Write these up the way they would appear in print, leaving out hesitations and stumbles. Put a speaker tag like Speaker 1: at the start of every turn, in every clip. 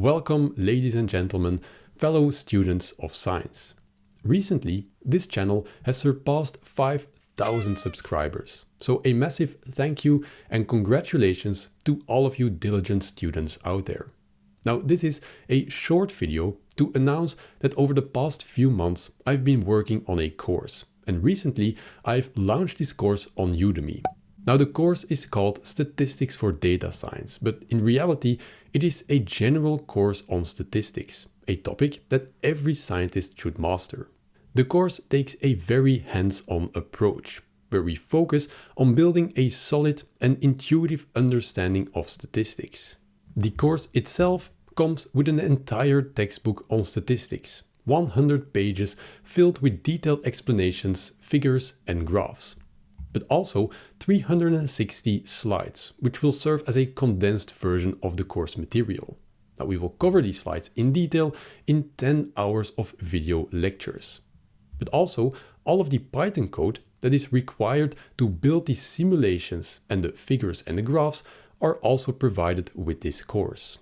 Speaker 1: Welcome, ladies and gentlemen, fellow students of science. Recently, this channel has surpassed 5,000 subscribers. So a massive thank you and congratulations to all of you diligent students out there. Now, this is a short video to announce that over the past few months, I've been working on a course. And recently, I've launched this course on Udemy. Now, the course is called Statistics for Data Science, but in reality, it is a general course on statistics, a topic that every scientist should master. The course takes a very hands-on approach, where we focus on building a solid and intuitive understanding of statistics. The course itself comes with an entire textbook on statistics, 100 pages filled with detailed explanations, figures, and graphs, but also 360 slides, which will serve as a condensed version of the course material. Now, we will cover these slides in detail in 10 hours of video lectures. But also, all of the Python code that is required to build these simulations and the figures and the graphs are also provided with this course.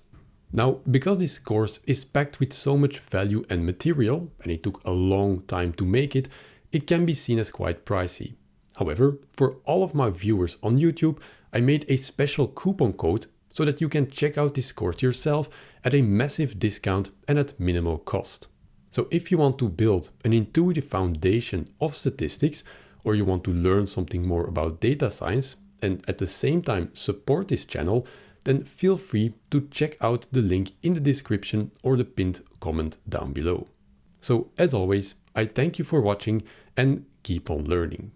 Speaker 1: Now, because this course is packed with so much value and material, and it took a long time to make it, it can be seen as quite pricey. However, for all of my viewers on YouTube, I made a special coupon code so that you can check out this course yourself at a massive discount and at minimal cost. So if you want to build an intuitive foundation of statistics, or you want to learn something more about data science and at the same time support this channel, then feel free to check out the link in the description or the pinned comment down below. So as always, I thank you for watching and keep on learning.